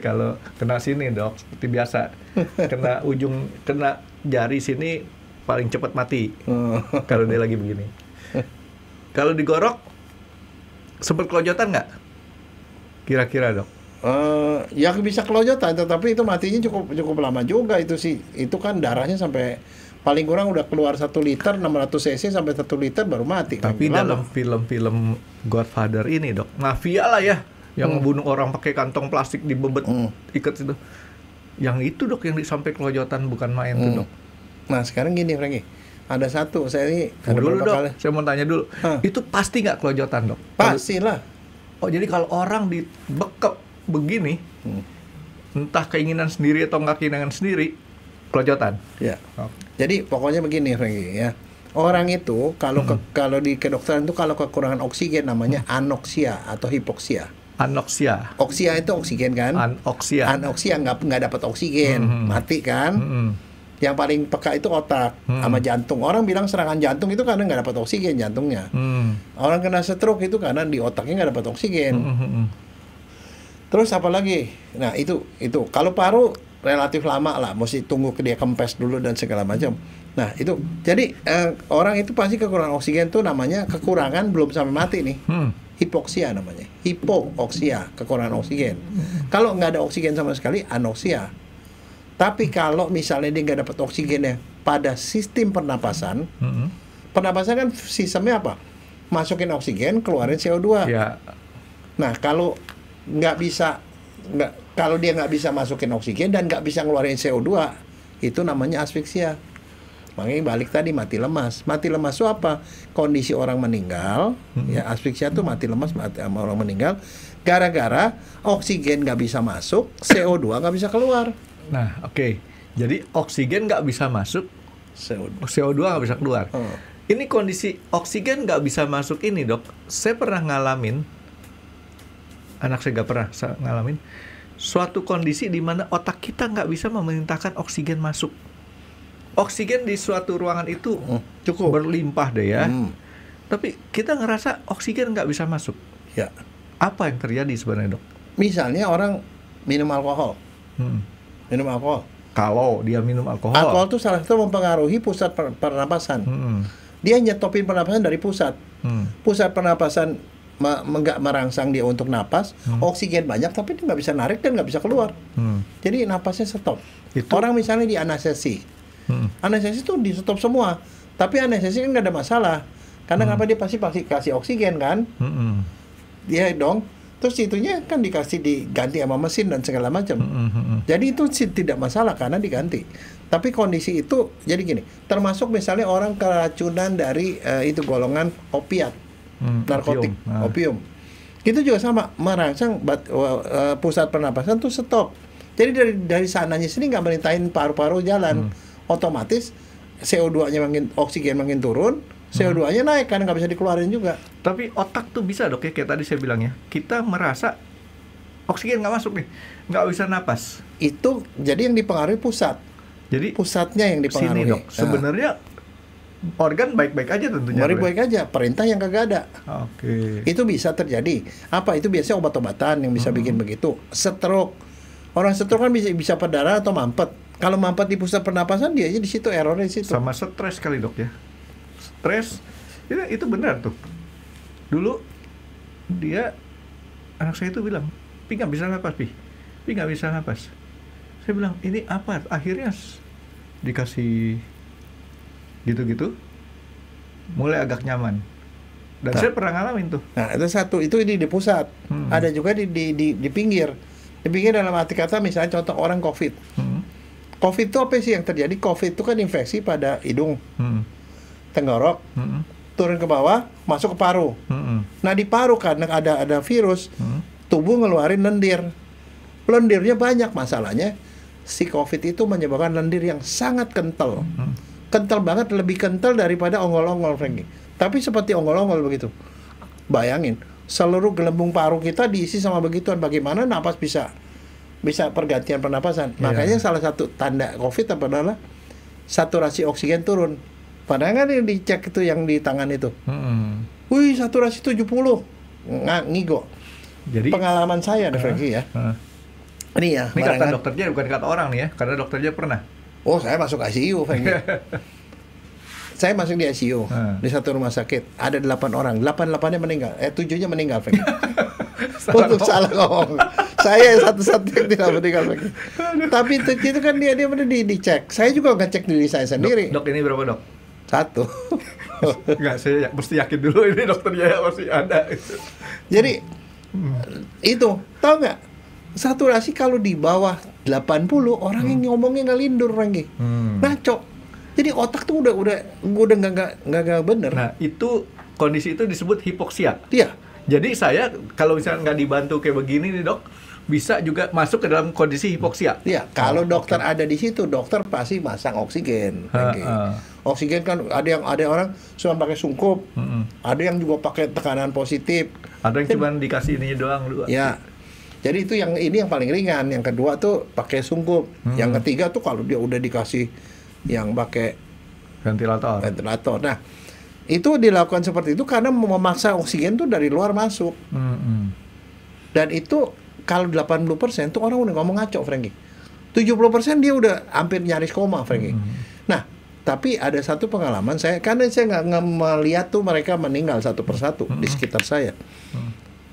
Kalau kena sini dok, seperti biasa, kena jari sini paling cepat mati. Kalau dia lagi begini. Kalau digorok, sempat kelojotan nggak? Kira-kira dok? Ya bisa kelojotan, tetapi itu matinya cukup lama juga itu sih. Itu kan darahnya sampai paling kurang udah keluar 1 liter 600 cc sampai 1 liter baru mati. Tapi dalam film-film Godfather ini dok, mafia lah ya, yang membunuh orang pakai kantong plastik dibebet ikat itu. Yang itu dok yang sampai kelojotan bukan main tuh dok. Nah sekarang gini Franky, ada satu saya ini dulu dok, saya mau tanya dulu, itu pasti nggak kelojotan dok? Pastilah. Oh jadi kalau orang dibekep begini, entah keinginan sendiri atau nggak keinginan sendiri, kelojotan. Ya. Jadi pokoknya begini Franky ya. Orang itu kalau kalau di kedokteran itu kalau kekurangan oksigen namanya anoksia atau hipoksia. Anoksia. Oksia itu oksigen kan? Anoksia nggak dapat oksigen, mati kan? Yang paling peka itu otak sama jantung. Orang bilang serangan jantung itu karena nggak dapat oksigen jantungnya. Orang kena stroke itu karena di otaknya nggak dapat oksigen. Terus apa lagi? Nah itu kalau paru relatif lama lah, mesti tunggu dia kempes dulu dan segala macam. Nah itu jadi orang itu pasti kekurangan oksigen tuh namanya kekurangan belum sampai mati nih. Hipoksia namanya, hipoksia, kekurangan oksigen. Kalau nggak ada oksigen sama sekali, anoksia. Tapi kalau misalnya dia nggak dapat oksigennya pada sistem pernapasan, pernapasan kan sistemnya apa? Masukin oksigen, keluarin CO2. Ya. Nah kalau kalau dia nggak bisa masukin oksigen dan nggak bisa ngeluarin CO2, itu namanya asfiksia. Makanya balik tadi mati lemas. Mati lemas itu apa? Kondisi orang meninggal, ya asfiksia itu mati lemas orang meninggal gara-gara oksigen nggak bisa masuk, CO2 nggak bisa keluar. Nah, oke. Jadi oksigen nggak bisa masuk, CO2 nggak bisa keluar. Ini kondisi oksigen nggak bisa masuk ini dok. Saya pernah ngalamin, anak saya nggak pernah ngalamin, suatu kondisi di mana otak kita nggak bisa memerintahkan oksigen masuk. Oksigen di suatu ruangan itu cukup berlimpah deh ya. Tapi kita ngerasa oksigen nggak bisa masuk. Ya. Apa yang terjadi sebenarnya dok? Misalnya orang minum alkohol. Minum alkohol. Kalau dia minum alkohol. Alkohol itu salah satu mempengaruhi pusat pernapasan. Dia nyetopin pernapasan dari pusat. Pusat pernapasan nggak merangsang dia untuk napas. Oksigen banyak tapi dia nggak bisa narik dan nggak bisa keluar. Jadi napasnya stop. Orang misalnya di anestesi. Anestesi itu di stop semua. Tapi anestesi kan nggak ada masalah. Karena kenapa dia pasti kasih oksigen kan? Dia dong. Terus itunya kan diganti sama mesin dan segala macam. Jadi itu sih tidak masalah karena diganti. Tapi kondisi itu jadi gini, termasuk misalnya orang keracunan dari itu golongan opiat, narkotik, opium. Itu juga sama, merangsang pusat pernapasan tuh stop. Jadi dari sananya sini nggak merintahin paru-paru jalan, otomatis CO2-nya oksigen makin turun. CO2-nya naik karena nggak bisa dikeluarin juga. Tapi otak tuh bisa dok ya, kayak tadi saya bilang ya. Kita merasa oksigen nggak masuk nih, nggak bisa napas. Itu jadi yang dipengaruhi pusat. Jadi pusatnya yang dipengaruhi. Sini dok, sebenarnya organ baik-baik aja tentunya. Baik-baik aja, perintah yang kagak ada. Oke. Itu bisa terjadi. Apa itu biasanya obat-obatan yang bisa bikin begitu. Stroke. Orang stroke kan bisa perdarahan atau mampet. Kalau mampet di pusat pernapasan dia aja di situ errornya di situ. Sama stres kali dok ya. Stres, itu benar tuh. Dulu anak saya itu bilang, Pi nggak bisa napas, Pi nggak bisa napas. Saya bilang, ini apa? Akhirnya dikasih gitu-gitu, mulai agak nyaman. Dan saya pernah ngalamin tuh. Nah itu satu, itu di pusat. Ada juga di pinggir. Di pinggir dalam arti kata misalnya contoh orang COVID. COVID itu apa sih yang terjadi? COVID itu kan infeksi pada hidung. Tenggorok, turun ke bawah, masuk ke paru. Nah di paru karena ada virus, tubuh ngeluarin lendir. Lendirnya banyak, masalahnya si COVID itu menyebabkan lendir yang sangat kental. kental banget, lebih kental daripada ongol-ongol, Frankie. Tapi seperti ongol-ongol begitu. Bayangin, seluruh gelembung paru kita diisi sama begituan. Bagaimana napas bisa pergantian pernapasan? Makanya salah satu tanda COVID adalah saturasi oksigen turun. Padahal kan yang dicek itu yang di tangan itu. Wih, saturasi 70. Ngigo. Jadi pengalaman saya Frankie ya. Ini ya. Ini kata dokternya, bukan kata orang nih ya, karena dokternya pernah. Oh, saya masuk ICU, Frankie. Saya masuk di ICU di satu rumah sakit. Ada 8 orang, 8-8-nya meninggal. 7-nya meninggal, Frankie. Untuk salah ngomong. Saya satu-satu yang tidak meninggal, Frankie. Tapi itu kan dia dicek. Saya juga ngecek diri saya sendiri. Dok, ini berapa, Dok? 1. Enggak, saya mesti yakin dulu ini dokternya masih ada. Jadi itu, tahu nggak? Saturasi kalau di bawah 80 orang yang ngomongnya ngalindur, Frankie. Ngaco. Jadi otak tuh udah nggak bener. Nah, itu kondisi itu disebut hipoksia. Iya. Jadi saya kalau misalnya nggak dibantu kayak begini nih, Dok, bisa juga masuk ke dalam kondisi hipoksia. Iya, kalau dokter ada di situ, dokter pasti masang oksigen. Oksigen kan ada orang cuma pakai sungkup, ada yang juga pakai tekanan positif. Ada yang cuma dikasih ini doang dua. Ya. Jadi itu yang paling ringan. Yang kedua tuh pakai sungkup. Yang ketiga tuh kalau dia udah dikasih yang pakai ventilator. Nah, itu dilakukan seperti itu karena memaksa oksigen tuh dari luar masuk. Dan itu kalau 80% tuh orang udah ngomong ngaco, Frankie. 70% dia udah hampir nyaris koma, Frankie. Nah, tapi ada satu pengalaman karena saya nggak melihat tuh mereka meninggal satu persatu di sekitar saya.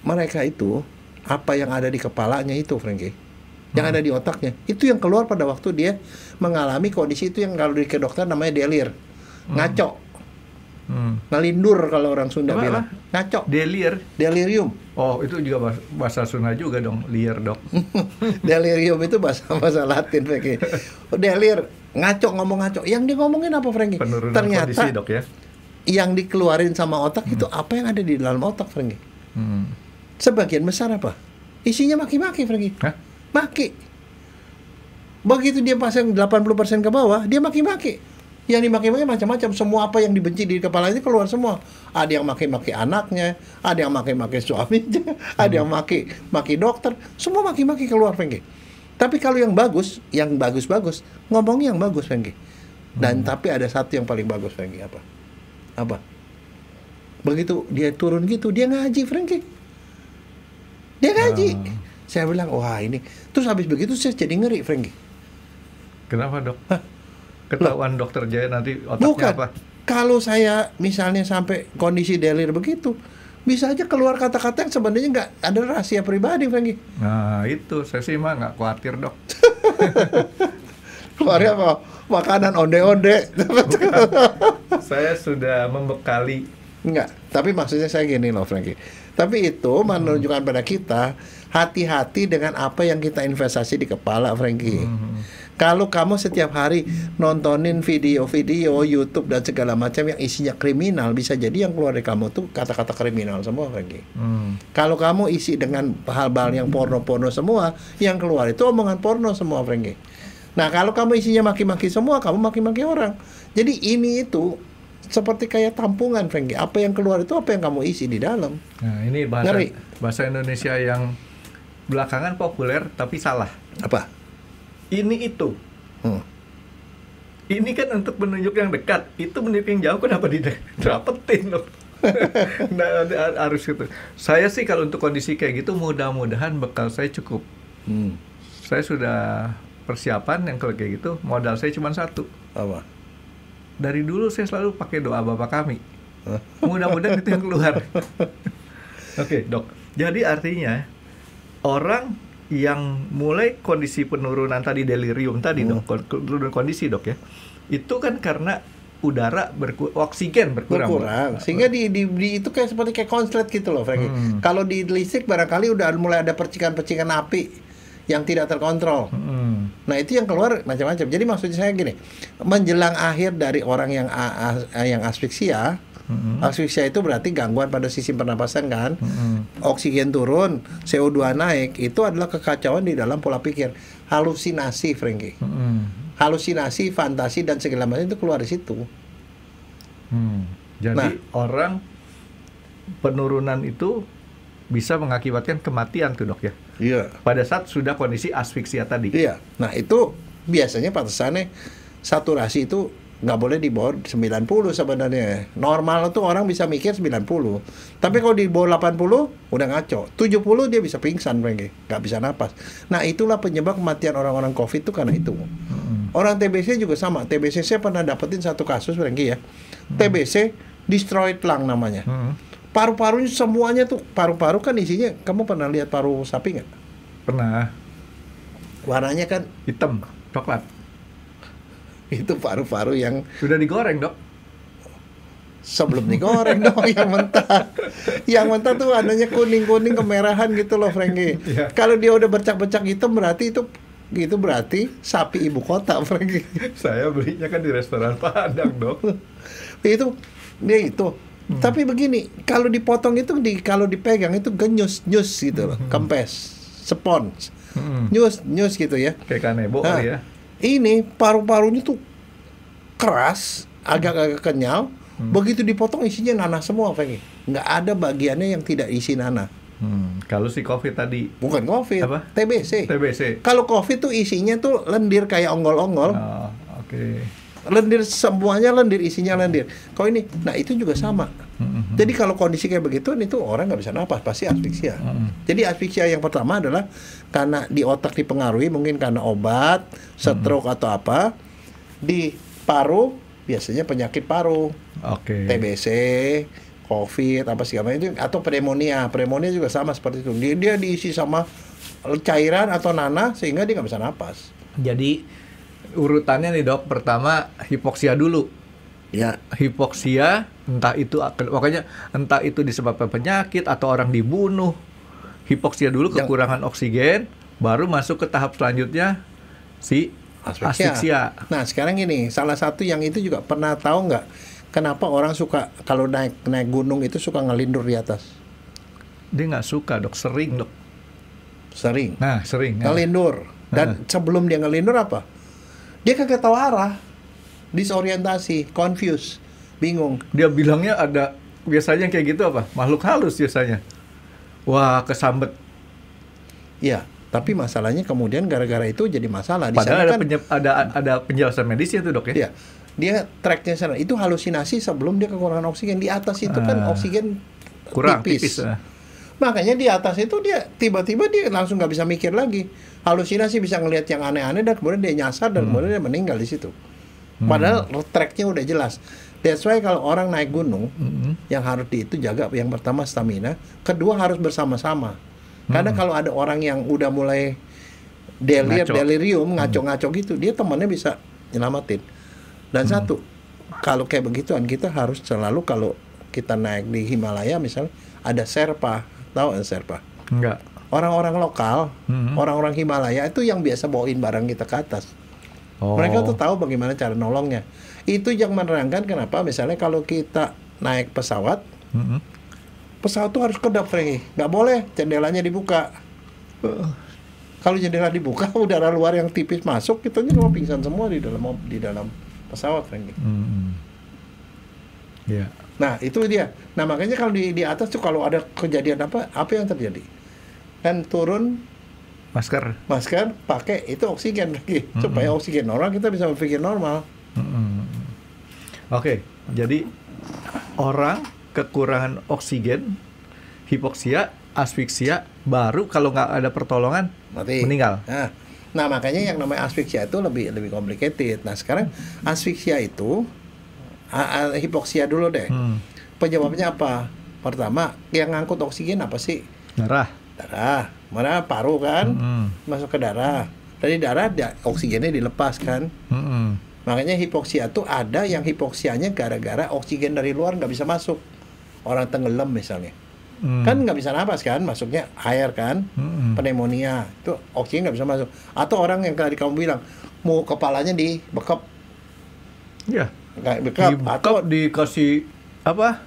Mereka itu apa yang ada di kepalanya itu, Frankie, yang ada di otaknya, itu yang keluar pada waktu dia mengalami kondisi itu yang kalau di ke dokter namanya delir, ngaco, ngelindur kalau orang Sunda bilang, ngaco, delirium. Oh, itu juga bahasa Sunda juga dong, liar, Dok. Delirium itu bahasa Latin, Frankie. Delir, ngaco, ngomong ngaco. Yang dia ngomongin apa, Frankie? Penurunan ternyata kondisi, Dok, ya. Yang dikeluarin sama otak itu apa yang ada di dalam otak, Frankie? Sebagian besar apa? Isinya maki-maki, Frankie. Maki. Begitu dia pasang 80% ke bawah, dia maki-maki. Yang dimaki-maki macam-macam. Semua apa yang dibenci di kepala itu keluar semua. Ada yang maki-maki anaknya, ada yang maki-maki suaminya, ada yang maki dokter. Semua maki-maki keluar, Frankie. Tapi kalau yang bagus, ngomongnya yang bagus, Frankie. Dan tapi ada satu yang paling bagus, Frankie. Apa? Begitu dia turun gitu, dia ngaji, Frankie. Dia ngaji. Saya bilang, wah ini. Terus habis begitu saya jadi ngeri, Frankie. Kenapa, Dok? Ketahuan dokter Jaya nanti otaknya bukan. apa? Kalau saya misalnya sampai kondisi delir begitu, bisa aja keluar kata-kata yang sebenarnya nggak ada rahasia pribadi, Frankie. Nah, itu saya sih mah nggak khawatir, Dok. Keluarnya apa? Makanan onde-onde. Saya sudah membekali. Enggak, tapi maksudnya saya gini loh, Frankie. Tapi itu menunjukkan pada kita hati-hati dengan apa yang kita investasi di kepala, Frankie. Kalau kamu setiap hari nontonin video-video YouTube dan segala macam yang isinya kriminal, bisa jadi yang keluar dari kamu tuh kata-kata kriminal semua, Frankie. Kalau kamu isi dengan hal-hal yang porno-porno semua, yang keluar itu omongan porno semua, Frankie. Nah, kalau kamu isinya maki-maki semua, kamu maki-maki orang. Jadi ini itu seperti kayak tampungan, Frankie. Apa yang keluar itu apa yang kamu isi di dalam. Nah, ini bahasa Indonesia yang belakangan populer tapi salah. Apa? Ini itu. Ini kan untuk menunjuk yang dekat, itu menunjuk yang jauh, kenapa dirapetin loh? Nah, harus gitu. Saya sih kalau untuk kondisi kayak gitu mudah-mudahan bekal saya cukup. Saya sudah persiapan yang kalau kayak gitu, modal saya cuma satu. Apa? Dari dulu saya selalu pakai doa Bapa Kami. Mudah-mudahan itu yang keluar. Oke, Dok. Jadi artinya orang yang mulai kondisi penurunan tadi delirium tadi, Dok, penurunan kondisi, Dok, ya. Itu kan karena udara oksigen berkurang. Sehingga di itu kayak seperti kayak konslet gitu loh, Frankie. Kalau di listrik barangkali udah mulai ada percikan-percikan api yang tidak terkontrol. Nah, itu yang keluar macam-macam. Jadi maksudnya saya gini, menjelang akhir dari orang yang asfiksia, asfiksia itu berarti gangguan pada sistem pernapasan kan. Oksigen turun, CO2 naik, itu adalah kekacauan di dalam pola pikir, halusinasi, Frankie. halusinasi, fantasi dan segala macam itu keluar di situ. Jadi Nah. orang penurunan itu bisa mengakibatkan kematian tuh dok ya. Iya. Pada saat sudah kondisi asfiksia tadi. Iya. Nah itu biasanya batasannya saturasi itu nggak boleh di bawah 90 sebenarnya. Normal tuh orang bisa mikir 90. Tapi kalau di bawah 80 udah ngaco. 70 dia bisa pingsan, Franky. Nggak bisa napas. Nah itulah penyebab kematian orang-orang COVID itu karena itu. Orang TBC juga sama. TBC saya pernah dapetin satu kasus, Franky ya. TBC destroyed lung namanya. Paru-parunya semuanya tuh, paru-paru kan isinya, kamu pernah lihat paru sapi nggak? Pernah. Warnanya kan Hitam, coklat. itu paru-paru yang Sudah digoreng dok. sebelum digoreng dong, yang mentah. Yang mentah tuh warnanya kuning-kuning kemerahan gitu loh, Franky. Iya. Kalau dia udah bercak-bercak hitam berarti itu berarti sapi ibu kota, Franky. Saya belinya kan di restoran Padang dok. Itu dia itu. Tapi begini, kalau dipotong itu kalau dipegang itu nyus gitu loh, kempes, spons. Nyus gitu ya. Kayak kanebo Nah, kali ya. ini paru-parunya tuh keras, agak-agak kenyal. Begitu dipotong isinya nanah semua, Franky. Nggak ada bagiannya yang tidak isi nanah. Kalau si COVID tadi. Bukan COVID, Apa? TBC. TBC. Kalau COVID tuh isinya tuh lendir kayak onggol-onggol. Oh, oke. Lendir semuanya lendir, isinya lendir. Kalau ini, nah itu juga sama. Jadi kalau kondisi kayak begitu, itu orang nggak bisa napas, pasti asfiksia. Jadi asfiksia yang pertama adalah karena di otak dipengaruhi, mungkin karena obat, stroke atau apa. Di paru, biasanya penyakit paru, Oke. TBC, COVID, apa segala macam itu, atau pneumonia. Pneumonia juga sama seperti itu. Dia diisi sama cairan atau nanah sehingga dia nggak bisa napas. Jadi urutannya nih dok, pertama hipoksia dulu. Ya. Hipoksia, entah itu disebabkan penyakit atau orang dibunuh. Hipoksia dulu, kekurangan oksigen, baru masuk ke tahap selanjutnya si asfiksia. Nah sekarang gini, salah satu yang itu juga pernah tahu nggak kenapa orang suka kalau naik gunung itu suka ngelindur di atas? Dia nggak suka dok, sering dok. Sering. Nah sering. Ngelindur. Dan sebelum dia ngelindur apa? Dia kagak tahu arah, disorientasi, confused, bingung. Dia bilangnya ada, biasanya kayak gitu apa? Makhluk halus biasanya. Wah, kesambet. Ya, tapi masalahnya kemudian gara-gara itu jadi masalah. Di Padahal sana ada penjelasan medisnya tuh dok ya. Iya. Dia tracknya sana itu halusinasi sebelum dia kekurangan oksigen. Di atas itu kan oksigen Kurang tipis. tipis. Makanya di atas itu dia tiba-tiba dia langsung nggak bisa mikir lagi. Halusinasi bisa ngelihat yang aneh-aneh dan kemudian dia nyasar dan kemudian dia meninggal di situ. Padahal tracknya udah jelas. That's why kalau orang naik gunung yang harus itu jaga, yang pertama stamina, kedua harus bersama-sama. Karena kalau ada orang yang udah mulai delirium, ngaco-ngaco gitu, dia temannya bisa nyelamatin. Dan satu, kalau kayak begituan kita harus selalu kalau kita naik di Himalaya misalnya ada Sherpa, tahu nggak Sherpa? Enggak. Orang-orang lokal, orang-orang Himalaya itu yang biasa bawain barang kita ke atas. Oh. Mereka tuh tahu bagaimana cara nolongnya. Itu yang menerangkan kenapa misalnya kalau kita naik pesawat, pesawat tuh harus kedap, Franky. Nggak boleh jendelanya dibuka. Kalau jendela dibuka, udara luar yang tipis masuk, kita cuma pingsan semua di dalam pesawat, Franky. Iya. Nah itu dia. Nah makanya kalau di atas tuh kalau ada kejadian apa yang terjadi? Kan turun Masker. pakai itu oksigen lagi supaya oksigen normal kita bisa berpikir normal. Oke, jadi orang kekurangan oksigen, hipoksia, asfiksia, baru kalau nggak ada pertolongan Mati. meninggal. Nah makanya yang namanya asfiksia itu lebih complicated. Nah sekarang asfiksia itu hipoksia dulu deh. Penyebabnya apa? Pertama yang ngangkut oksigen apa sih? Darah. Mana paru kan masuk ke darah. Dari darah oksigennya dilepas kan. Makanya hipoksia tuh ada yang hipoksianya gara-gara oksigen dari luar nggak bisa masuk. Orang tenggelam misalnya. Kan nggak bisa napas kan, masuknya air kan. Pneumonia itu oksigen nggak bisa masuk. Atau orang yang tadi kamu bilang mau kepalanya dibekap. Iya. Bekap atau dikasih apa?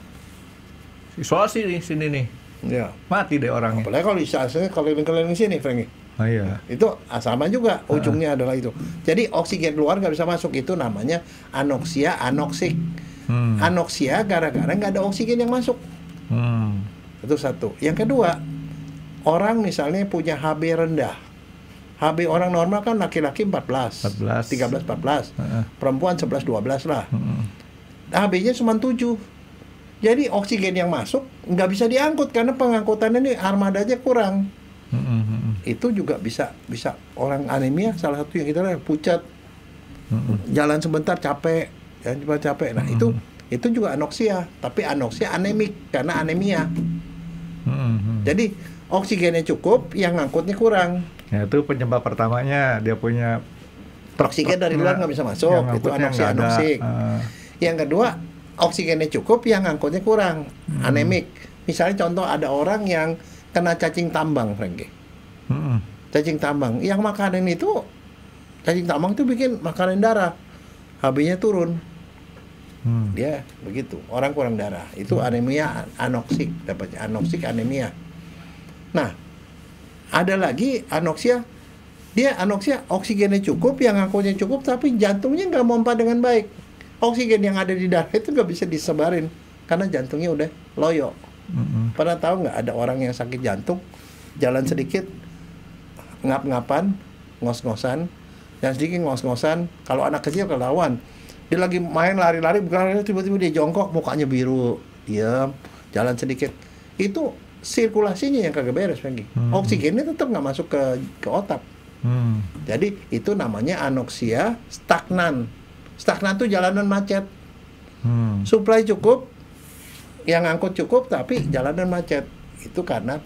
Isolasi nih sini nih. ya. Mati deh orangnya. Apalagi kalau isolasinya keliling-keliling sini, Franky. Oh iya. Itu sama juga ujungnya adalah itu. Jadi oksigen keluar nggak bisa masuk, itu namanya anoksia anoksik. Anoksia gara-gara nggak ada oksigen yang masuk. Itu satu. Yang kedua, orang misalnya punya HB rendah. HB orang normal kan laki-laki 13 13, 14. Perempuan 11, 12 lah. HB-nya cuma 7. Jadi oksigen yang masuk nggak bisa diangkut karena pengangkutannya ini armadanya kurang. Itu juga bisa orang anemia, salah satu yang kita lihat pucat, jalan sebentar capek, Nah itu juga anoksia, tapi anoksia anemik karena anemia. Jadi oksigennya cukup, yang ngangkutnya kurang. Ya, itu penyebab pertamanya, dia punya oksigen dari luar nggak bisa masuk, itu anoksia anoksik. Yang kedua, oksigennya cukup, yang ngangkutnya kurang, anemik. Misalnya contoh ada orang yang kena cacing tambang, Frankie. Cacing tambang, yang makanan itu cacing tambang itu bikin makanan darah, HB-nya turun. Dia begitu, orang kurang darah, itu anemia anoksik, dapatnya anoksik anemia. Nah, ada lagi anoksia, dia anoksia oksigennya cukup, yang ngangkutnya cukup, tapi jantungnya nggak mompa dengan baik. Oksigen yang ada di darah itu nggak bisa disebarin karena jantungnya udah loyo. Pernah tahu nggak ada orang yang sakit jantung, jalan sedikit ngap-ngapan, ngos-ngosan, yang sedikit ngos-ngosan. Kalau anak kecil kelawan, dia lagi main lari-lari, bukan tiba-tiba dia jongkok, mukanya biru, diam, jalan sedikit, itu sirkulasinya yang kagak beres, Frankie. Oksigennya tetap nggak masuk ke otak. Jadi itu namanya anoksia stagnan. Stagnan tuh jalanan macet. Supply cukup, yang angkut cukup, tapi jalanan macet. Itu karena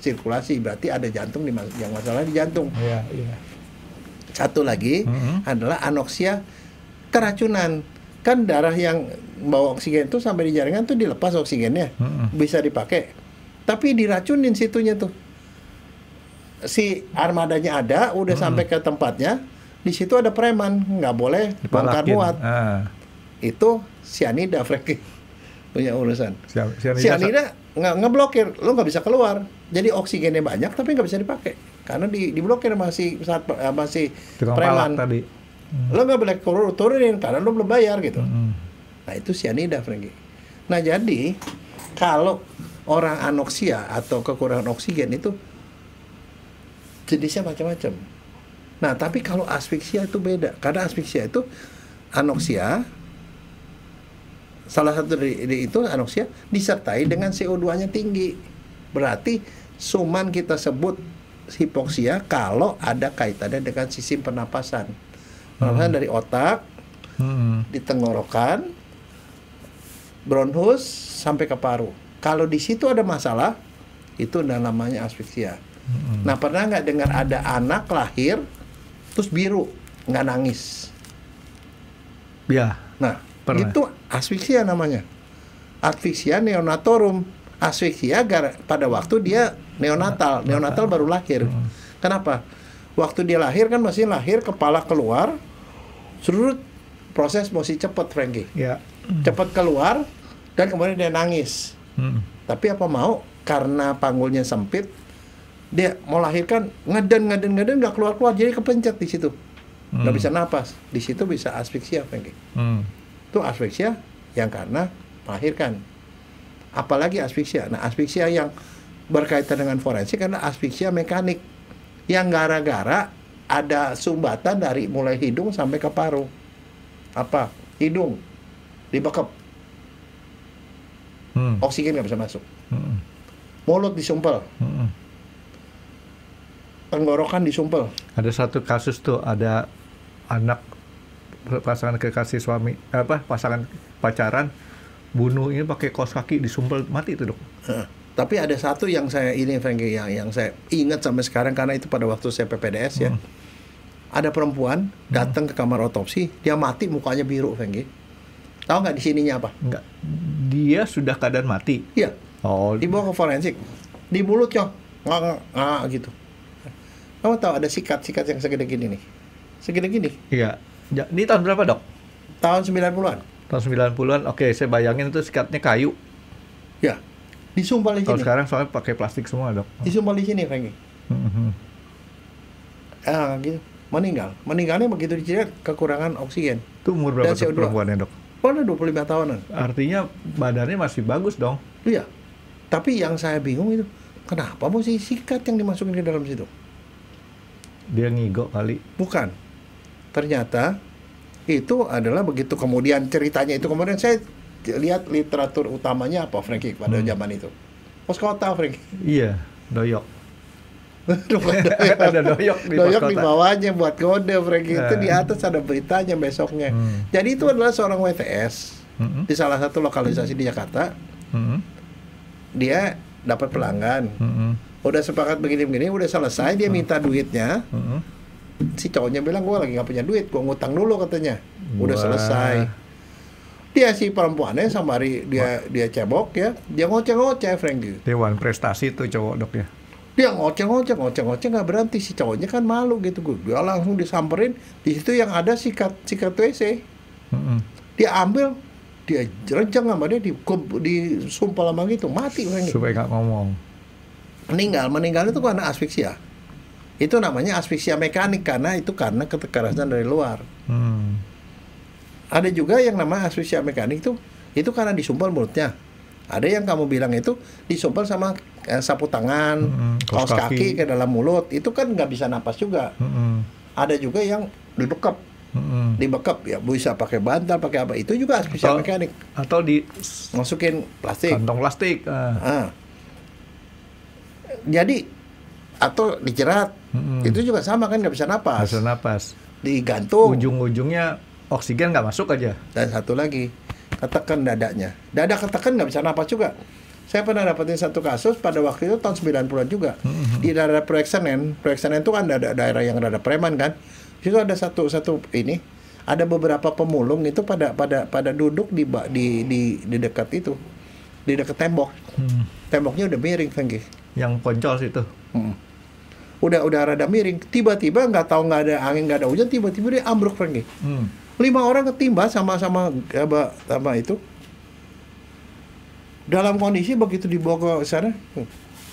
sirkulasi, berarti ada jantung yang masalah di jantung. Iya. Satu lagi adalah anoksia keracunan. Kan darah yang bawa oksigen itu sampai di jaringan tuh dilepas oksigennya, bisa dipakai. Tapi diracunin situnya tuh. Si armadanya ada, udah sampai ke tempatnya, di situ ada preman, nggak boleh bongkar muat. Itu cyanida, Frankie, punya urusan. Cyanida ngeblokir, lo nggak bisa keluar. Jadi oksigennya banyak, tapi nggak bisa dipakai karena diblokir masih preman. Tadi. Lo nggak boleh turunin karena lo belum bayar gitu. Nah itu cyanida, Frankie. Nah jadi kalau orang anoksia atau kekurangan oksigen itu jenisnya macam-macam. Nah tapi kalau asfiksia itu beda, karena asfiksia itu anoksia, salah satu dari itu anoksia disertai dengan CO2-nya tinggi. Berarti suman kita sebut hipoksia kalau ada kaitannya dengan sistem pernapasan. Pernapasan dari otak, di tenggorokan, bronchus sampai ke paru. Kalau di situ ada masalah, itu namanya asfiksia. Nah, pernah nggak dengar ada anak lahir terus biru, nggak nangis? Ya. Nah, pernah. itu asfiksia namanya. Asfiksia neonatorum. Asfiksia pada waktu dia neonatal baru lahir. Kenapa? Waktu dia lahir kan masih lahir, kepala keluar, seluruh proses mesti cepat, Frankie. Ya. Cepat keluar dan kemudian dia nangis. Tapi apa mau, karena panggulnya sempit, dia mau lahirkan ngeden nggak keluar, jadi kepencet di situ, nggak bisa napas. Di situ bisa asfiksia, Frankie. Itu asfiksia yang karena melahirkan. Apalagi asfiksia. Nah, asfiksia yang berkaitan dengan forensik adalah asfiksia mekanik, yang gara-gara ada sumbatan dari mulai hidung sampai ke paru. Apa? Hidung dibekap, oksigen nggak bisa masuk. Mulut disumpel, tenggorokan disumpel. Ada satu kasus tuh, ada anak pasangan kekasih suami, pasangan pacaran, bunuh ini pakai kaos kaki, disumpel, mati itu, Dok. Tapi ada satu yang saya Frankie, yang saya ingat sampai sekarang karena itu pada waktu saya PPDS ya. Ada perempuan datang ke kamar otopsi, dia mati mukanya biru, Frankie. Tahu nggak di sininya apa? Enggak. Dia sudah keadaan mati. Iya. Oh. Dibawa ke forensik. Di mulutnya gitu. Kamu tahu ada sikat yang segede gini nih. Segede gini. Iya. Ini tahun berapa, Dok? Tahun 90-an. Tahun 90-an. Oke, saya bayangin itu sikatnya kayu. Ya. Disumpal di sini. Kalau sekarang soalnya pakai plastik semua, Dok. Disumpal di sini, Frankie. Gitu. Meninggalnya begitu diciri kekurangan oksigen. Itu umur berapa Dan CO2. perempuannya, Dok? Udah 25 tahunan. Artinya badannya masih bagus dong. Iya. Tapi yang saya bingung itu, kenapa mesti sikat yang dimasukin ke dalam situ? Dia ngigo kali. Bukan. Ternyata itu adalah begitu kemudian ceritanya itu kemudian saya lihat literatur utamanya apa Frankie pada zaman itu. Pos kota Frankie. Iya, doyok. Ada doyok di doyok pos di kota. bawahnya buat kode Frankie itu di atas ada beritanya besoknya. Jadi itu adalah seorang WTS di salah satu lokalisasi di Jakarta. Dia dapat pelanggan. Udah sepakat begini-begini, udah selesai dia minta duitnya. Si cowoknya bilang gue lagi nggak punya duit, gue ngutang dulu katanya. Udah Wah. selesai. Dia si perempuannya sembari dia cebok ya, dia ngoceh-ngoceh Frankie. Dewan prestasi tuh cowok, Dok ya. Dia ngoceh nggak berhenti, si cowoknya kan malu gitu. Dia langsung disamperin, di situ yang ada sikat WC. Dia ambil, dia rencang sama dia disumpal sama gitu, mati Frankie. Supaya nggak ngomong. Meninggal itu karena asfiksia. Itu namanya asfiksia mekanik karena kekerasan dari luar. Ada juga yang nama asfiksia mekanik itu karena disumpal mulutnya. Ada yang kamu bilang itu disumpal sama sapu tangan, kaos kaki ke dalam mulut. Itu kan nggak bisa napas juga. Ada juga yang dibekap. Dibekap ya bisa pakai bantal, pakai apa. Itu juga asfiksia mekanik. Atau Masukin plastik. kantong plastik. Jadi atau dijerat. Itu juga sama kan nggak bisa napas. Bisa napas. Digantung. Ujung-ujungnya oksigen nggak masuk aja. Dan satu lagi, ketekan dadanya. Dada ketekan nggak bisa napas juga. Saya pernah dapetin satu kasus pada waktu itu tahun 90-an juga. Di daerah Proyek Senen itu kan daerah yang rada preman kan. Di situ ada satu ini, ada beberapa pemulung itu pada duduk di dekat itu. Di dekat tembok. Temboknya udah miring, Frankie. Yang poncol situ. Udah rada miring. Tiba-tiba nggak ada angin, nggak ada hujan, tiba-tiba dia ambruk, Frankie. 5 orang ketimba sama itu. Dalam kondisi begitu dibawa ke sana,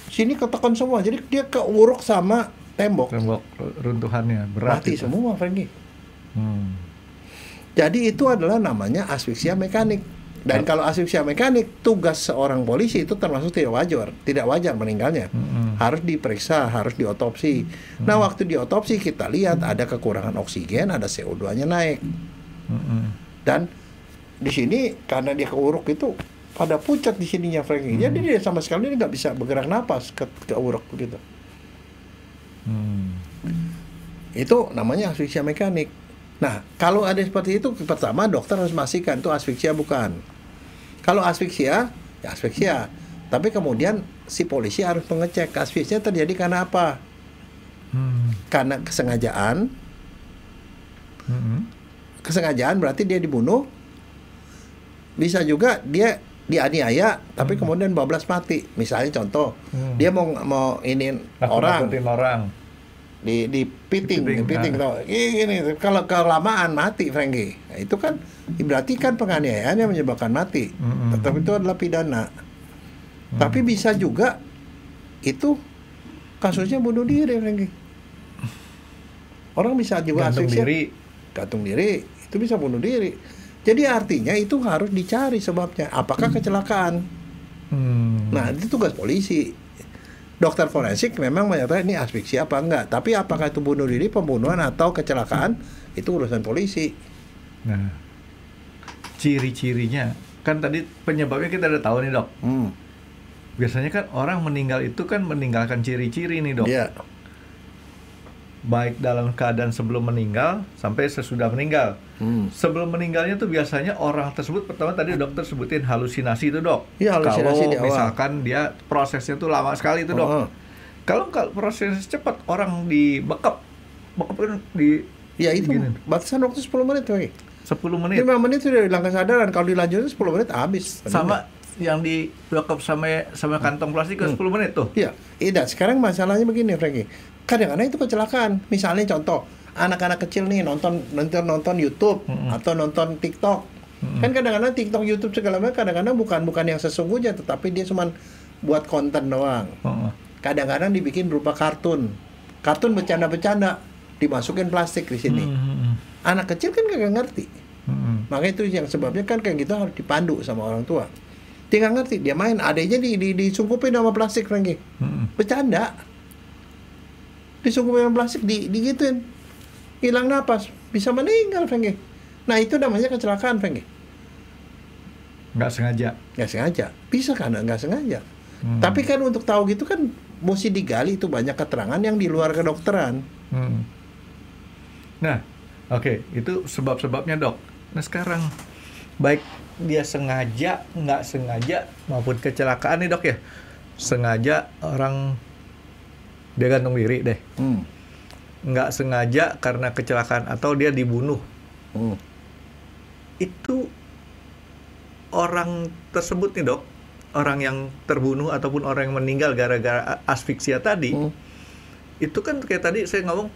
sini ketekan semua. Jadi dia keuruk sama tembok. Tembok runtuhannya berat. Mati itu. semua, Frankie. Jadi itu adalah namanya asfiksia mekanik. Dan kalau asfiksia mekanik, tugas seorang polisi itu termasuk tidak wajar meninggalnya. Harus diperiksa, harus diotopsi. Nah, waktu diotopsi kita lihat ada kekurangan oksigen, ada CO2-nya naik. Dan di sini karena dia keuruk itu pada pucat di sininya Frankie. Jadi dia sama sekali nggak bisa bergerak napas keuruk begitu. Itu namanya asfiksia mekanik. Nah, kalau ada seperti itu, pertama dokter harus memastikan itu asfiksia bukan. Kalau asfiksia, ya asfiksia. Tapi kemudian si polisi harus mengecek asfiksia terjadi karena apa? Karena kesengajaan. Kesengajaan berarti dia dibunuh. Bisa juga dia dianiaya, tapi kemudian bablas mati. Misalnya contoh, dia mau iniin orang. Di piting tau. Ini kalau kelamaan mati Frankie. Nah, itu kan berarti kan penganiayaan yang menyebabkan mati. Tetap itu adalah pidana. Tapi bisa juga itu kasusnya bunuh diri Frankie. Orang bisa juga gantung diri itu bisa bunuh diri. Jadi artinya itu harus dicari sebabnya. Apakah kecelakaan? Nah, itu tugas polisi. Dokter forensik memang menyatakan ini asfiksia apa enggak. Tapi apakah itu bunuh diri, pembunuhan, atau kecelakaan, itu urusan polisi. Nah, ciri-cirinya. Kan tadi penyebabnya kita udah tahu nih, Dok. Biasanya kan orang meninggal itu kan meninggalkan ciri-ciri nih, Dok. Iya. Baik dalam keadaan sebelum meninggal sampai sesudah meninggal. Sebelum meninggalnya tuh biasanya orang tersebut, pertama tadi dokter sebutin halusinasi itu, Dok. Iya, halusinasi kalau di awal. Misalkan dia prosesnya tuh lama sekali itu, Dok. Kalau proses cepat, orang bekap kan di Ya itu gini. batasan waktu 10 menit lagi. 10 menit. 5 menit sudah hilang kesadaran. Kalau dilanjutin 10 menit habis. Sama yang di bekap sama kantong plastik ke 10 menit tuh. Iya. Sekarang masalahnya begini, Frankie. Kadang-kadang itu kecelakaan. Misalnya contoh, anak-anak kecil nih nonton YouTube atau nonton TikTok. Kan kadang-kadang TikTok, YouTube segala macam kadang-kadang bukan yang sesungguhnya, tetapi dia cuma buat konten doang. Kadang-kadang dibikin berupa kartun bercanda-bercanda. dimasukin plastik di sini. Anak kecil kan nggak ngerti. Makanya itu yang sebabnya kan kayak gitu harus dipandu sama orang tua. Dia nggak ngerti, dia main, adanya disungkupin sama plastik, Frankie. Bercanda. Disungkupin sama plastik, digituin. Hilang napas, bisa meninggal, Frankie. Nah itu namanya kecelakaan, Frankie. Nggak sengaja. Nggak sengaja, bisa kan nggak sengaja. Tapi kan untuk tahu gitu kan mesti digali, itu banyak keterangan yang di luar kedokteran. Nah, oke, itu sebab-sebabnya dok. Nah sekarang, baik dia sengaja, nggak sengaja, maupun kecelakaan nih dok ya. Sengaja orang dia gantung diri deh. Nggak sengaja karena kecelakaan atau dia dibunuh. Itu orang tersebut nih dok, orang yang terbunuh ataupun orang yang meninggal gara-gara asfiksia tadi, itu kan kayak tadi saya ngomong,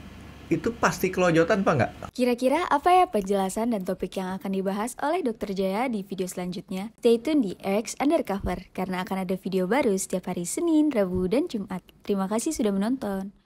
itu pasti kelojotan apa nggak? Kira-kira apa ya penjelasan dan topik yang akan dibahas oleh Dr. Jaya di video selanjutnya? Stay tune di RX Undercover, karena akan ada video baru setiap hari Senin, Rabu, dan Jumat. Terima kasih sudah menonton.